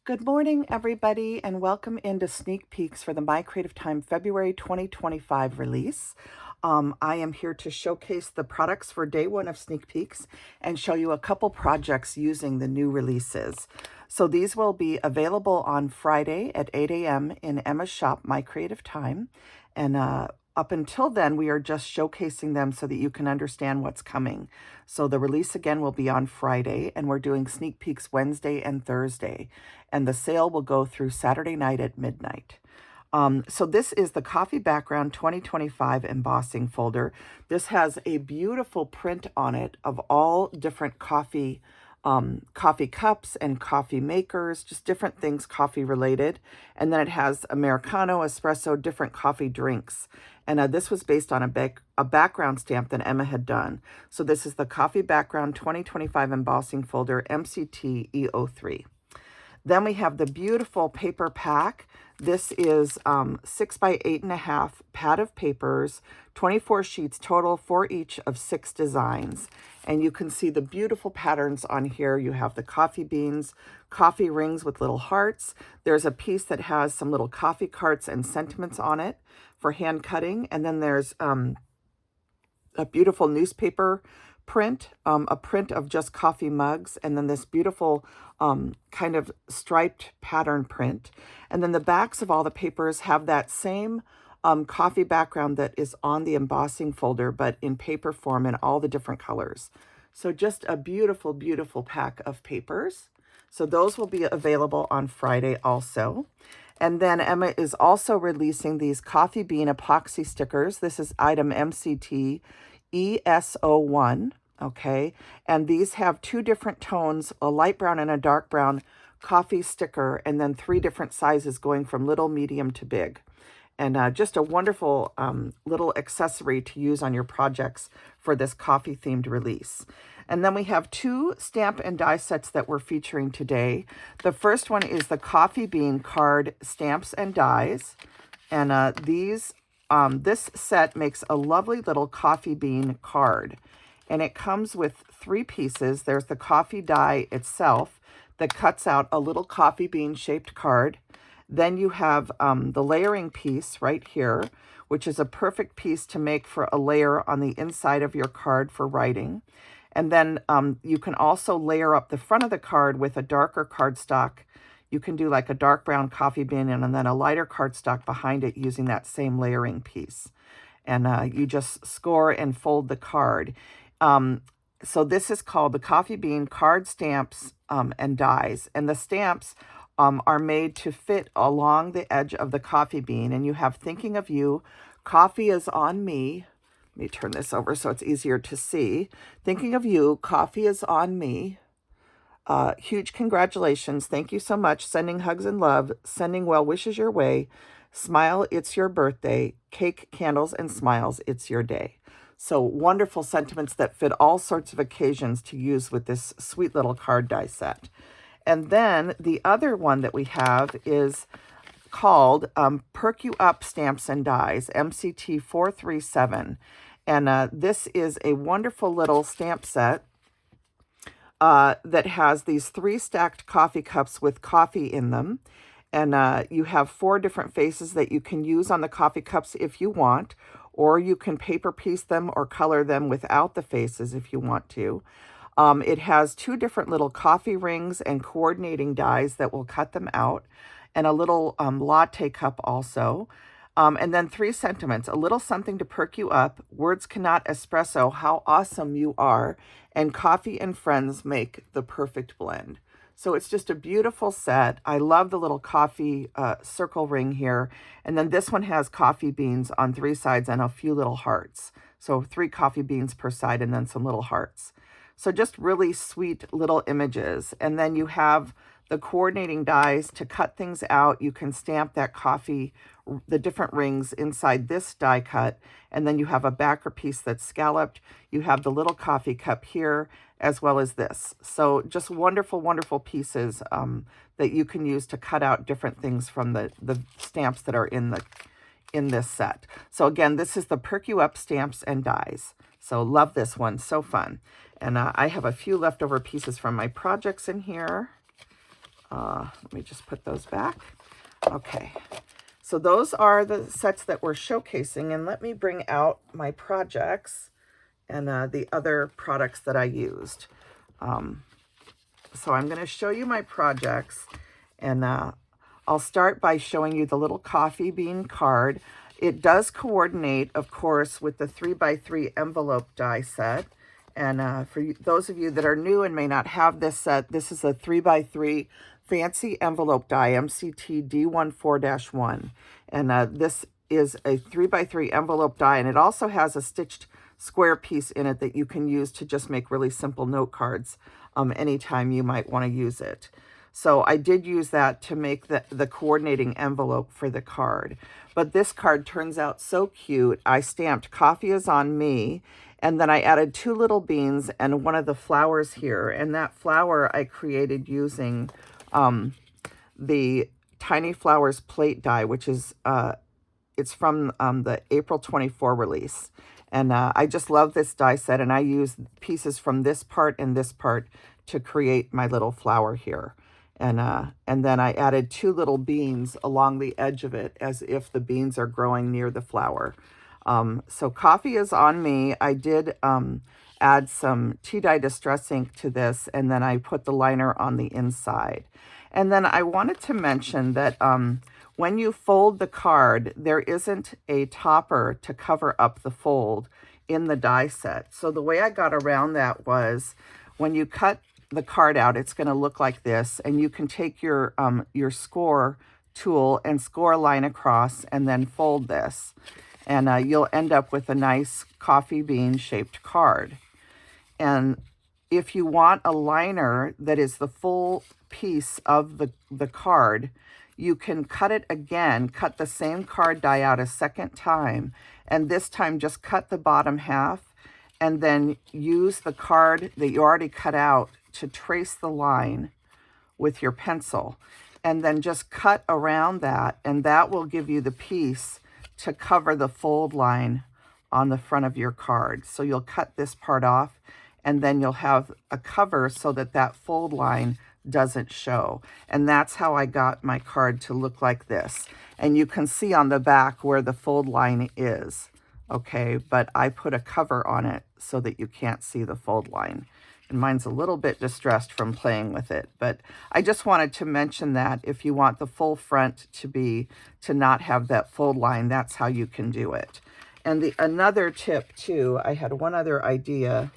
Good morning, everybody, and welcome into Sneak Peeks for the My Creative Time February 2025 release. I am here to showcase the products for day one of Sneak Peeks and show you a couple projects using the new releases. So these will be available on Friday at 8 a.m. in Emma's shop, My Creative Time. And up until then, we are just showcasing them so that you can understand what's coming. So the release again will be on Friday, and we're doing sneak peeks Wednesday and Thursday. And the sale will go through Saturday night at midnight. So this is the Coffee Background 2025 embossing folder. This has a beautiful print on it of all different coffee cups and coffee makers, just different things coffee related. And then it has Americano, espresso, different coffee drinks. And this was based on a background stamp that Emma had done. So this is the Coffee Background 2025 embossing folder, MCT E03. Then we have the beautiful paper pack. This is 6 by 8.5 pad of papers, 24 sheets total for each of 6 designs. And you can see the beautiful patterns on here. You have the coffee beans, coffee rings with little hearts. There's a piece that has some little coffee carts and sentiments on it for hand cutting. And then there's a beautiful newspaper print, a print of just coffee mugs, and then this beautiful kind of striped pattern print. And then the backs of all the papers have that same coffee background that is on the embossing folder, but in paper form in all the different colors. So just a beautiful, beautiful pack of papers. So those will be available on Friday also. And then Emma is also releasing these coffee bean epoxy stickers. This is item MCT ES01, okay? And these have 2 different tones, a light brown and a dark brown coffee sticker, and then 3 different sizes going from little, medium to big. And just a wonderful little accessory to use on your projects for this coffee-themed release. And then we have 2 stamp and die sets that we're featuring today. The first one is the Coffee Bean card stamps and dies. And this set makes a lovely little coffee bean card. And it comes with 3 pieces. There's the coffee die itself that cuts out a little coffee bean shaped card. Then you have the layering piece right here, which is a perfect piece to make for a layer on the inside of your card for writing. And then you can also layer up the front of the card with a darker cardstock. You can do like a dark brown coffee bean and then a lighter cardstock behind it using that same layering piece. And you just score and fold the card. So this is called the Coffee Bean card stamps and dies. And the stamps are made to fit along the edge of the coffee bean. And you have Thinking of You, Coffee is on Me. Let me turn this over so it's easier to see. Thinking of You, Coffee is on Me. Huge congratulations. Thank you so much. Sending hugs and love. Sending well wishes your way. Smile, it's your birthday. Cake, candles, and smiles, it's your day. So wonderful sentiments that fit all sorts of occasions to use with this sweet little card die set. And then the other one that we have is called Perk You Up Stamps and Dies, MCT 437. And this is a wonderful little stamp set that has these 3 stacked coffee cups with coffee in them. And you have 4 different faces that you can use on the coffee cups if you want, or you can paper piece them or color them without the faces if you want to. It has 2 different little coffee rings and coordinating dies that will cut them out, and a little latte cup also. And then 3 sentiments: a little something to perk you up, words cannot espresso how awesome you are, and coffee and friends make the perfect blend. So it's just a beautiful set. I love the little coffee circle ring here. And then this one has coffee beans on 3 sides and a few little hearts. So 3 coffee beans per side and then some little hearts. So just really sweet little images. And then you have the coordinating dies to cut things out. You can stamp that coffee, the different rings inside this die cut. And then you have a backer piece that's scalloped. You have the little coffee cup here, as well as this. So just wonderful, wonderful pieces that you can use to cut out different things from the stamps that are in this set. So again, this is the Perk You Up Stamps and Dies. So love this one, so fun. And I have a few leftover pieces from my projects in here. Let me just put those back. Okay, so those are the sets that we're showcasing, and let me bring out my projects and the other products that I used. So I'm going to show you my projects, and I'll start by showing you the little coffee bean card. It does coordinate, of course, with the 3x3 envelope die set. And for those of you that are new and may not have this set, this is a 3x3 fancy envelope die, MCT D14-1. And this is a 3x3 envelope die, and it also has a stitched square piece in it that you can use to just make really simple note cards anytime you might want to use it. So I did use that to make the coordinating envelope for the card. But this card turns out so cute. I stamped "Coffee is on me," and then I added 2 little beans and one of the flowers here. And that flower I created using the Tiny Flowers plate die, which is, it's from the April 24 release. And I just love this die set, and I use pieces from this part and this part to create my little flower here. And then I added 2 little beans along the edge of it as if the beans are growing near the flower. So Coffee is on me. I did add some tea dye distress ink to this, and then I put the liner on the inside. And then I wanted to mention that when you fold the card, there isn't a topper to cover up the fold in the die set. So the way I got around that was, when you cut the card out, it's going to look like this, and you can take your score tool and score a line across and then fold this, and you'll end up with a nice coffee bean shaped card. And if you want a liner that is the full piece of the card, you can cut it again, cut the same card die out a second time, and this time just cut the bottom half, and then use the card that you already cut out to trace the line with your pencil, and then just cut around that, and that will give you the piece to cover the fold line on the front of your card. So you'll cut this part off, and then you'll have a cover so that that fold line doesn't show. And that's how I got my card to look like this. And you can see on the back where the fold line is, okay? But I put a cover on it so that you can't see the fold line. And mine's a little bit distressed from playing with it, but I just wanted to mention that if you want the full front to not have that fold line, that's how you can do it. And another tip too, I had one other idea.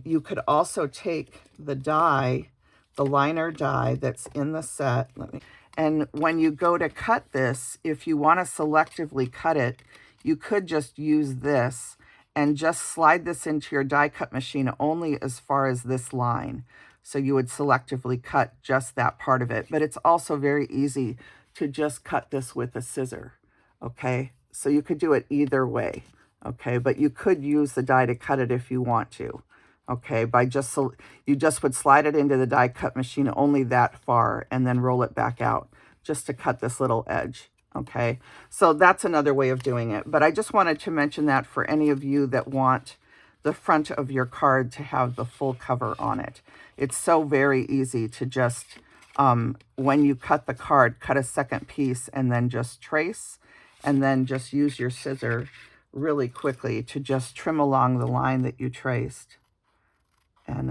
You could also take the die, the liner die that's in the set, and when you go to cut this, if you want to selectively cut it, you could just use this and just slide this into your die cut machine only as far as this line. So you would selectively cut just that part of it. But it's also very easy to just cut this with a scissor, okay? So you could do it either way, okay? But you could use the die to cut it if you want to, okay? You just would slide it into the die cut machine only that far and then roll it back out just to cut this little edge. Okay, so that's another way of doing it. But I just wanted to mention that for any of you that want the front of your card to have the full cover on it. It's so very easy to just, when you cut the card, cut a second piece and then just trace, and then just use your scissor really quickly to just trim along the line that you traced, and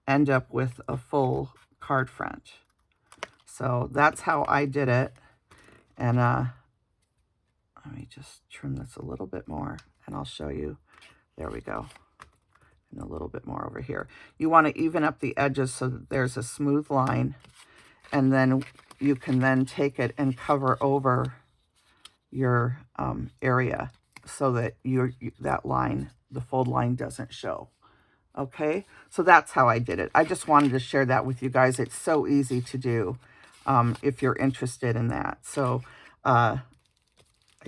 end up with a full card front. So that's how I did it. And let me just trim this a little bit more, and I'll show you. There we go. And a little bit more over here. You want to even up the edges so that there's a smooth line, and then you can then take it and cover over your area so that that line, the fold line, doesn't show. Okay, so that's how I did it. I just wanted to share that with you guys. It's so easy to do. If you're interested in that. So I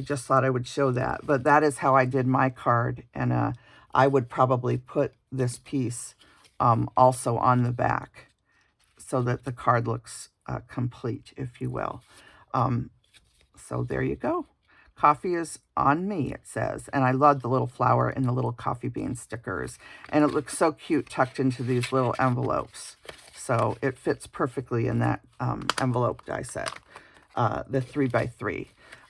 just thought I would show that. But that is how I did my card. And I would probably put this piece also on the back so that the card looks complete, if you will. So there you go. Coffee is on me, it says. And I love the little flower and the little coffee bean stickers. And it looks so cute tucked into these little envelopes. So it fits perfectly in that envelope die set, the 3x3.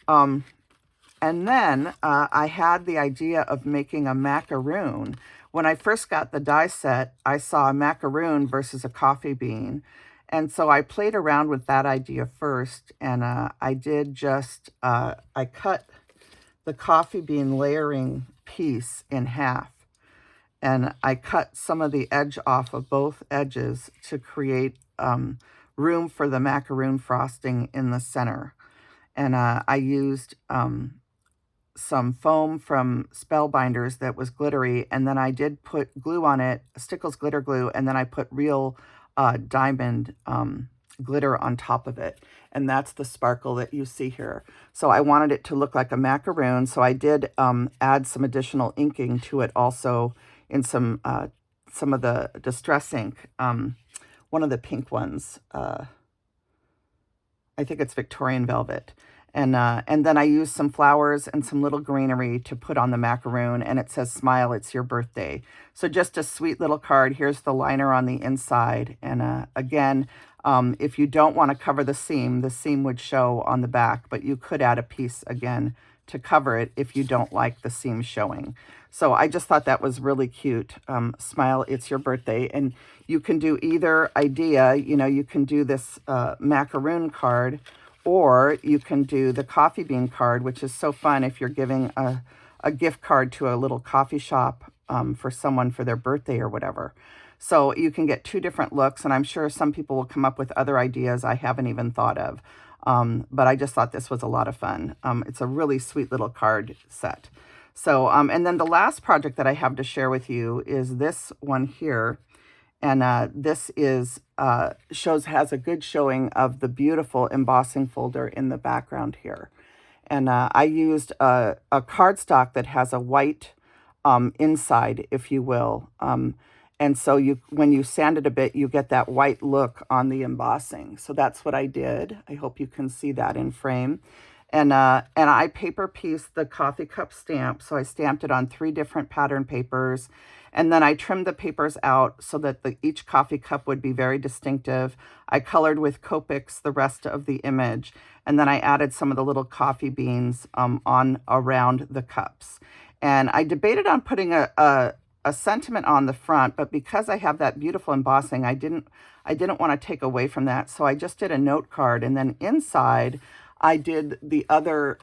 And then I had the idea of making a macaroon. When I first got the die set, I saw a macaroon versus a coffee bean. And so I played around with that idea first. And I did just, I cut the coffee bean layering piece in half. And I cut some of the edge off of both edges to create room for the macaroon frosting in the center. And I used some foam from Spellbinders that was glittery, and then I did put glue on it, Stickles glitter glue, and then I put real diamond glitter on top of it. And that's the sparkle that you see here. So I wanted it to look like a macaroon, so I did add some additional inking to it also in some of the Distress ink. One of the pink ones, I think it's Victorian Velvet. And then I used some flowers and some little greenery to put on the macaroon, and it says, "Smile, it's your birthday." So just a sweet little card. Here's the liner on the inside. And again, if you don't want to cover the seam would show on the back, but you could add a piece again to cover it if you don't like the seam showing. So I just thought that was really cute. Smile, it's your birthday. And you can do either idea. You know, you can do this macaroon card, or you can do the coffee bean card, which is so fun if you're giving a gift card to a little coffee shop for someone for their birthday or whatever. So you can get two different looks, and I'm sure some people will come up with other ideas I haven't even thought of. But I just thought this was a lot of fun. It's a really sweet little card set. So, and then the last project that I have to share with you is this one here. And this is has a good showing of the beautiful embossing folder in the background here. And I used a cardstock that has a white inside, if you will. And so when you sand it a bit, you get that white look on the embossing. So that's what I did. I hope you can see that in frame. And I paper pieced the coffee cup stamp. So I stamped it on 3 different pattern papers. And then I trimmed the papers out so that each coffee cup would be very distinctive. I colored with Copics the rest of the image. And then I added some of the little coffee beans on around the cups. And I debated on putting a sentiment on the front, but because I have that beautiful embossing, I didn't want to take away from that. So I just did a note card. And then inside, I did the other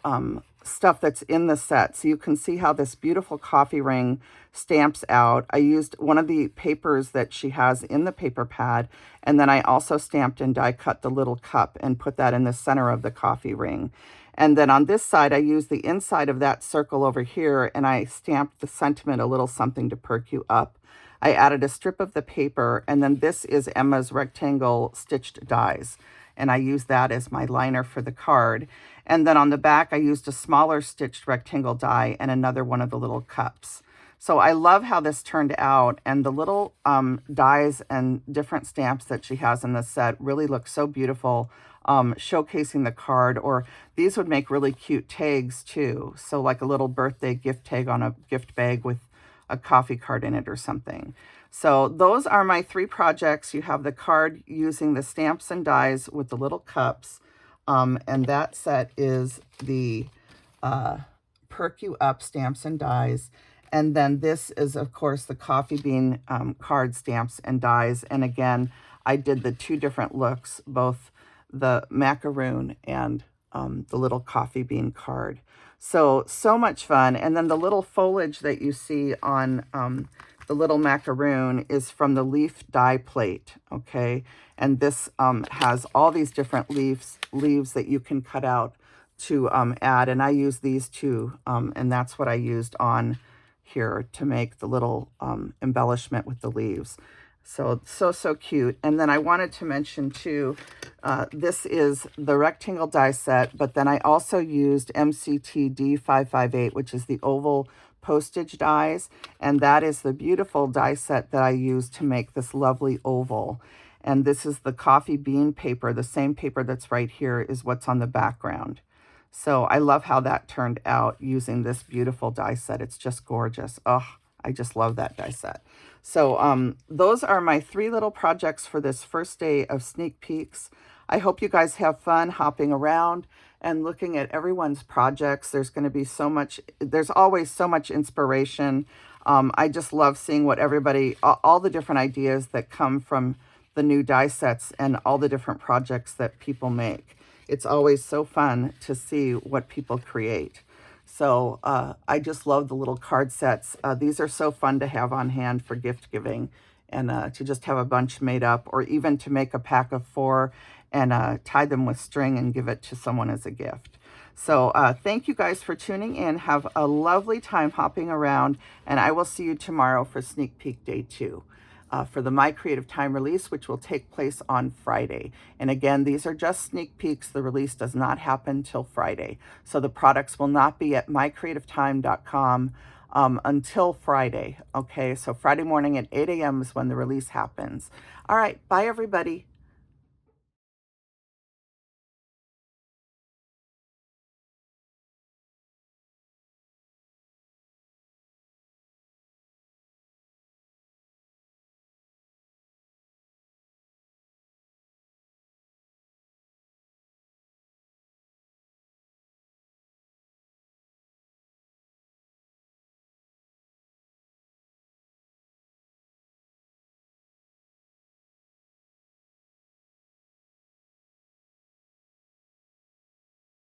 stuff that's in the set. So you can see how this beautiful coffee ring stamps out. I used one of the papers that she has in the paper pad, and then I also stamped and die cut the little cup and put that in the center of the coffee ring. And then on this side, I used the inside of that circle over here, and I stamped the sentiment, "A little something to perk you up." I added a strip of the paper, and then this is Emma's rectangle stitched dies. And I used that as my liner for the card. And then on the back, I used a smaller stitched rectangle die and another one of the little cups. So I love how this turned out, and the little dies and different stamps that she has in this set really look so beautiful, showcasing the card. Or these would make really cute tags too. So like a little birthday gift tag on a gift bag with a coffee card in it or something. So those are my 3 projects. You have the card using the stamps and dies with the little cups. And that set is the Perk You Up stamps and dies. And then this is, of course, the coffee bean card stamps and dies. And again, I did the 2 different looks, both the macaroon and the little coffee bean card. So much fun. And then the little foliage that you see on the little macaroon is from the leaf die plate, okay? And this has all these different leaves that you can cut out to add. And I use these 2, and that's what I used on here to make the little embellishment with the leaves. So cute. And then I wanted to mention too, this is the rectangle die set, but then I also used MCT D558, which is the oval postage dies. And that is the beautiful die set that I used to make this lovely oval. And this is the coffee bean paper. The same paper that's right here is what's on the background. So I love how that turned out using this beautiful die set. It's just gorgeous. Oh, I just love that die set. So those are my 3 little projects for this first day of sneak peeks. I hope you guys have fun hopping around and looking at everyone's projects. There's going to be so much, there's always so much inspiration. I just love seeing what everybody, all the different ideas that come from the new die sets and all the different projects that people make. It's always so fun to see what people create. So I just love the little card sets. These are so fun to have on hand for gift giving, and to just have a bunch made up, or even to make a pack of 4 and tie them with string and give it to someone as a gift. So thank you guys for tuning in. Have a lovely time hopping around, and I will see you tomorrow for Sneak Peek Day 2. For the My Creative Time release, which will take place on Friday. And again, these are just sneak peeks. The release does not happen till Friday. So the products will not be at mycreativetime.com until Friday. Okay, so Friday morning at 8 a.m. is when the release happens. All right, bye everybody.